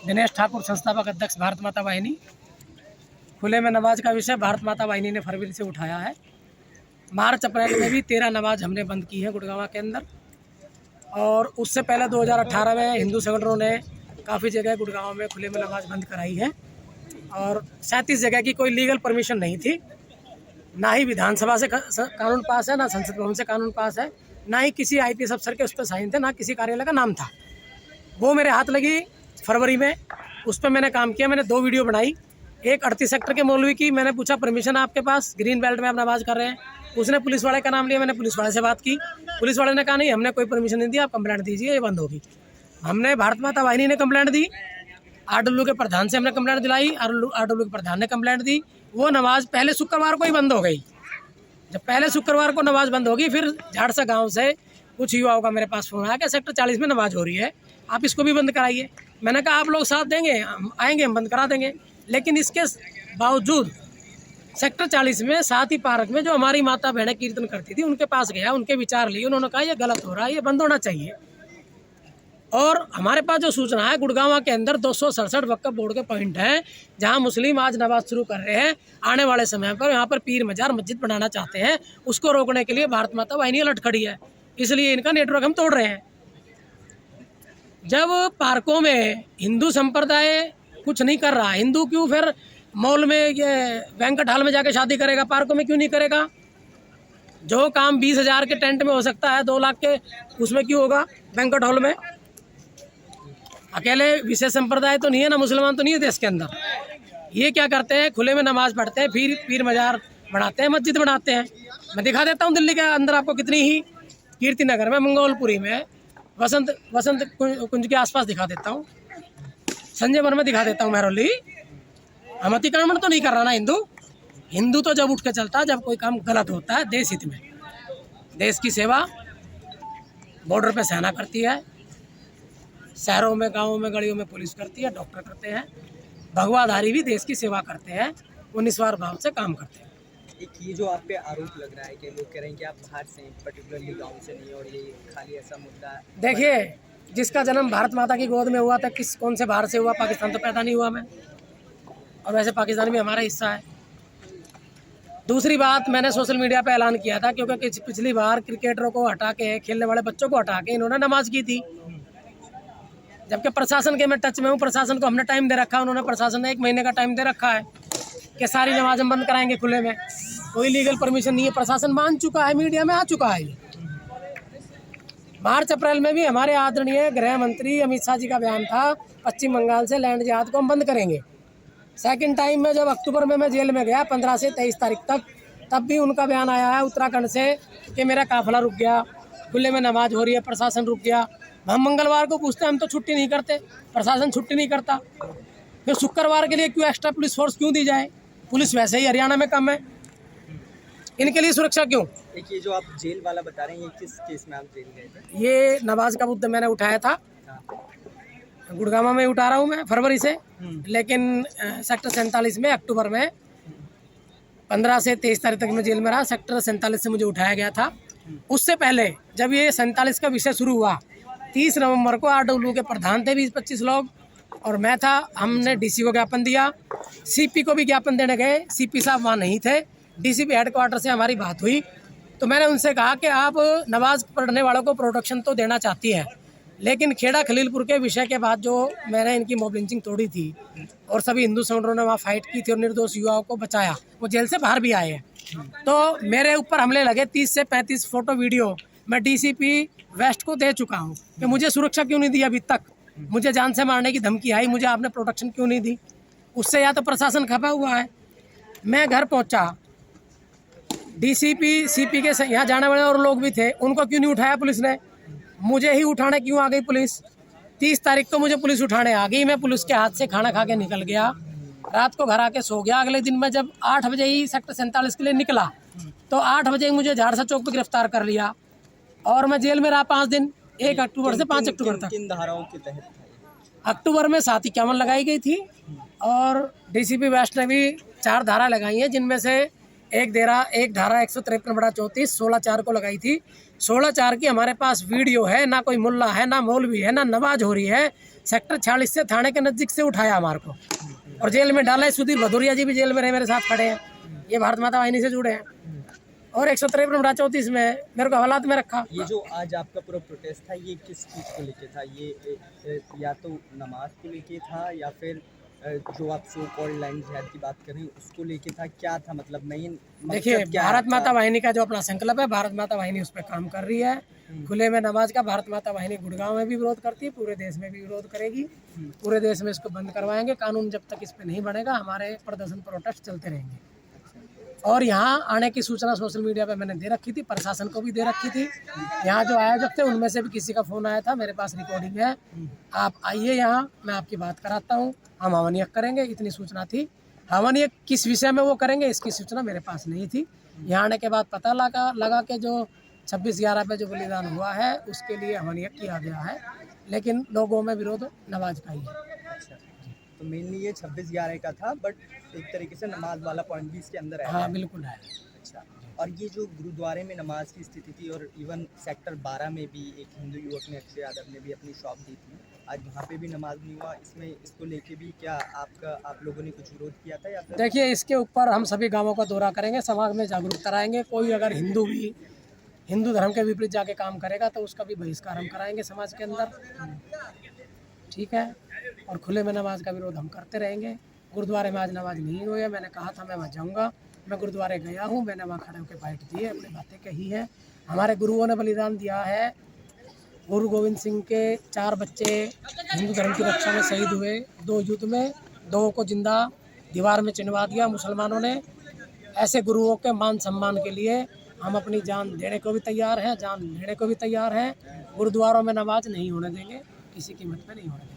दिनेश ठाकुर, संस्थापक अध्यक्ष भारत माता वाहिनी। खुले में नमाज का विषय भारत माता वाहिनी ने फरवरी से उठाया है। मार्च अप्रैल में भी 13 नमाज हमने बंद की है गुड़गांव के अंदर, और उससे पहले 2018 में हिंदू संगठनों ने काफ़ी जगह गुड़गांव में खुले में नमाज बंद कराई है, और 37 जगह की कोई लीगल परमिशन नहीं थी। ना ही विधानसभा से कानून पास है, ना संसद भवन से कानून पास है, ना ही किसी IPS अफसर के उस पर साइन थे, ना किसी कार्यालय का नाम था। वो मेरे हाथ लगी फरवरी में, उस पर मैंने काम किया। मैंने 2 वीडियो बनाई। एक 38 सेक्टर के मौलवी की, मैंने पूछा परमिशन आपके पास, ग्रीन बेल्ट में आप नमाज कर रहे हैं। उसने पुलिस वाले का नाम लिया, मैंने पुलिस वाले से बात की। पुलिस वाले ने कहा नहीं, हमने कोई परमिशन नहीं दी, आप कंप्लेंट दीजिए, ये बंद होगी। हमने भारत माता वाहिनी ने कंप्लेंट दी, RW के प्रधान से हमने कंप्लेंट दिलाई, RW के प्रधान ने कंप्लेंट दी। वो नमाज पहले शुक्रवार को ही बंद हो गई। जब पहले शुक्रवार को नमाज बंद होगी, फिर झाड़सा गांव से कुछ युवाओं का मेरे पास फोन आया कि सेक्टर 40 में नमाज हो रही है, आप इसको भी बंद कराइए। मैंने कहा आप लोग साथ देंगे, हम आएंगे, हम बंद करा देंगे। लेकिन इसके बावजूद सेक्टर 40 में साथ ही पार्क में जो हमारी माता बहनें कीर्तन करती थी, उनके पास गया, उनके विचार लिए। उन्होंने कहा ये गलत हो रहा है, ये बंद होना चाहिए। और हमारे पास जो सूचना है, गुड़गांव के अंदर 267 वक्फ बोर्ड के पॉइंट हैं जहां मुस्लिम आज नमाज शुरू कर रहे हैं। आने वाले समय पर यहाँ पर पीर मजार मस्जिद बनाना चाहते हैं, उसको रोकने के लिए भारत माता वाहिनी अलर्ट खड़ी है। इसलिए इनका नेटवर्क हम तोड़ रहे हैं। जब पार्कों में हिंदू संप्रदाय कुछ नहीं कर रहा, हिंदू क्यों फिर मॉल में, ये बैंक्वेट हॉल में जाके शादी करेगा, पार्कों में क्यों नहीं करेगा? जो काम 20,000 के टेंट में हो सकता है, 2 लाख के उसमें क्यों होगा बैंक्वेट हॉल में? अकेले विशेष संप्रदाय तो नहीं है ना, मुसलमान तो नहीं है देश के अंदर। ये क्या करते हैं, खुले में नमाज पढ़ते हैं, फिर पीर मजार बनाते हैं, मस्जिद बनाते हैं। मैं दिखा देता हूँ दिल्ली के अंदर आपको कितनी ही, कीर्ति नगर में, मंगोलपुरी में, वसंत कुंज के आसपास दिखा देता हूँ, संजय वन में दिखा देता हूँ, महरौली। हम अतिक्रमण तो नहीं कर रहा ना हिंदू तो जब उठ के चलता है जब कोई काम गलत होता है देश हित में। देश की सेवा बॉर्डर पे सेना करती है, शहरों में, गाँवों में, गलियों में पुलिस करती है, डॉक्टर करते हैं, भगवाधारी भी देश की सेवा करते हैं, वो निस्वार्थ भाव से काम करते हैं। एक ये जो आप पे आरोप लग रहा है कि लोग कह रहे हैं कि आप बाहर से, पर्टिकुलरली गांव से नहीं, और ये खाली ऐसा मुद्दा है। देखिए, जिसका जन्म भारत माता की गोद में हुआ था, कौन से बाहर से हुआ? पाकिस्तान तो पैदा नहीं हुआ मैं, और वैसे पाकिस्तान भी हमारा हिस्सा है। दूसरी बात, मैंने सोशल मीडिया पे ऐलान किया था, क्योंकि पिछली बार क्रिकेटरों को हटा के, खेलने वाले बच्चों को हटा के इन्होंने नमाज की थी। जबकि प्रशासन के मैं टच में हूँ, प्रशासन को हमने टाइम दे रखा है, उन्होंने, प्रशासन ने 1 महीने का टाइम दे रखा है कि सारी नमाज हम बंद कराएंगे खुले में। कोई लीगल परमिशन नहीं है, प्रशासन मान चुका है, मीडिया में आ चुका है। मार्च अप्रैल में भी हमारे आदरणीय गृह मंत्री अमित शाह जी का बयान था, पश्चिम बंगाल से लैंड जिहाद को हम बंद करेंगे। सेकंड टाइम में जब अक्टूबर में मैं जेल में गया 15 से 23 तारीख तक, तब भी उनका बयान आया है उत्तराखंड से कि मेरा काफिला रुक गया, खुले में नमाज हो रही है, प्रशासन रुक गया। हम मंगलवार को पूछते हैं, हम तो छुट्टी नहीं करते, प्रशासन छुट्टी नहीं करता, फिर शुक्रवार के लिए क्यों एक्स्ट्रा पुलिस फोर्स क्यों दी जाए? पुलिस वैसे ही हरियाणा में कम है, इनके लिए सुरक्षा क्यों? एक ये जो आप जेल वाला बता रहे हैं, ये किस केस में आप जेल गए थे? ये नमाज का मुद्दा मैंने उठाया था, गुड़गांव में उठा रहा हूँ मैं फरवरी से, लेकिन सेक्टर 47 में अक्टूबर में 15 से 23 तारीख तक मैं जेल में रहा। सेक्टर 47 से मुझे उठाया गया था। उससे पहले जब ये 47 का विषय शुरू हुआ, 30 नवंबर को RW के प्रधान थे 20-25 लोग, और मैं था। हमने DC को ज्ञापन दिया, CP को भी ज्ञापन देने गए, CP साहब वहाँ नहीं थे। DCP हेडक्वार्टर से हमारी बात हुई, तो मैंने उनसे कहा कि आप नमाज पढ़ने वालों को प्रोटेक्शन तो देना चाहती हैं, लेकिन खेड़ा खलीलपुर के विषय के बाद जो मैंने इनकी मॉब लिंचिंग तोड़ी थी और सभी हिंदू संगठनों ने वहाँ फाइट की थी और निर्दोष युवाओं को बचाया, वो जेल से बाहर भी आए हैं, तो मेरे ऊपर हमले लगे। 30 से 35 फोटो वीडियो मैं DCP वेस्ट को दे चुका हूँ कि मुझे सुरक्षा क्यों नहीं दी अभी तक, मुझे जान से मारने की धमकी आई, मुझे आपने प्रोटेक्शन क्यों नहीं दी? उससे या तो प्रशासन खपा हुआ है। मैं घर पहुँचा, DCP CP के यहाँ जाने वाले और लोग भी थे, उनको क्यों नहीं उठाया पुलिस ने? मुझे ही उठाने क्यों आ गई पुलिस? 30 तारीख को मुझे पुलिस उठाने आ गई, मैं पुलिस के हाथ से खाना खा के निकल गया, रात को घर आके सो गया। अगले दिन मैं जब 8 बजे ही सेक्टर 47 के लिए निकला, तो 8 बजे मुझे झाड़सा चौक पर गिरफ्तार कर लिया, और मैं जेल में रहा 5 दिन, 1 अक्टूबर से 5 अक्टूबर तक। किन धाराओं के तहत? अक्टूबर में 751 लगाई गई थी, और DCP वेस्ट ने भी 4 धारा लगाई हैं, जिनमें से एक धारा 153/34 16/4 को लगाई थी। 16/4 की हमारे पास वीडियो है, ना कोई मुल्ला है, ना मौलवी है, ना नमाज हो रही है। सेक्टर 46 से थाने के नज़दीक से उठाया हमारे को और जेल में डाला है। सुधीर भदौरिया जी भी जेल में रहे, मेरे साथ खड़े हैं, ये भारत माता वाहिनी से जुड़े हैं। और 153 में मेरे को हवालात में रखा। ये जो आज आपका पूरा प्रोटेस्ट था, ये किस चीज़ को लेके था? ये या तो नमाज को लेके था या फिर जो आप सो कॉल्ड लैंड जिहाद की बात कर रहे हैं उसको लेके था? क्या था मतलब मेन? देखिए, भारत माता वाहिनी का जो अपना संकल्प है, भारत माता वाहिनी उस पर काम कर रही है। खुले में नमाज का भारत माता वाहिनी गुड़गांव में भी विरोध करती है, पूरे देश में भी विरोध करेगी। पूरे देश में इसको बंद करवाएंगे। कानून जब तक इस पे नहीं बनेगा हमारे प्रदर्शन प्रोटेस्ट चलते रहेंगे। और यहाँ आने की सूचना सोशल मीडिया पे मैंने दे रखी थी, प्रशासन को भी दे रखी थी। यहाँ जो आयोजक थे उनमें से भी किसी का फ़ोन आया था, मेरे पास रिकॉर्डिंग है। आप आइए यहाँ, मैं आपकी बात कराता हूँ, हम हवन यज्ञ करेंगे, इतनी सूचना थी। हवन यज्ञ किस विषय में वो करेंगे इसकी सूचना मेरे पास नहीं थी। यहाँ आने के बाद पता लगा के जो 26/11 पे जो बलिदान हुआ है उसके लिए हवन यज्ञ किया गया है, लेकिन लोगों में विरोध नमाज का ही है। तो मेनली ये 26/11 का था, बट एक तरीके से नमाज वाला पॉइंट भी इसके अंदर है। हाँ बिल्कुल है। अच्छा, और ये जो गुरुद्वारे में नमाज की स्थिति थी और इवन सेक्टर 12 में भी एक हिंदू युवक ने, अक्षय यादव ने भी अपनी शॉप दी थी, आज वहाँ पे भी नमाज नहीं हुआ। इसमें इसको लेके भी क्या आप लोगों ने कुछ विरोध किया था या फिर? देखिए, इसके ऊपर हम सभी गांवों का दौरा करेंगे, समाज में जागरूक कराएंगे। कोई अगर हिंदू धर्म के विपरीत जाके काम करेगा तो उसका भी बहिष्कार हम कराएंगे समाज के अंदर, ठीक है। और खुले में नमाज का विरोध हम करते रहेंगे। गुरुद्वारे में आज नमाज नहीं हुई है, मैंने कहा था मैं वहाँ जाऊँगा, मैं गुरुद्वारे गया हूँ, मैंने वहाँ खड़े होकर बाइट दी है, अपनी बातें कही है। हमारे गुरुओं ने बलिदान दिया है। गुरु गोविंद सिंह के 4 बच्चे हिंदू धर्म की रक्षा में शहीद हुए, 2 युद्ध में, 2 को जिंदा दीवार में चिनवा दिया मुसलमानों ने। ऐसे गुरुओं के मान सम्मान के लिए हम अपनी जान देने को भी तैयार हैं, जान लेने को भी तैयार हैं। गुरुद्वारों में नमाज नहीं होने देंगे, किसी कीमत पे नहीं होने देंगे।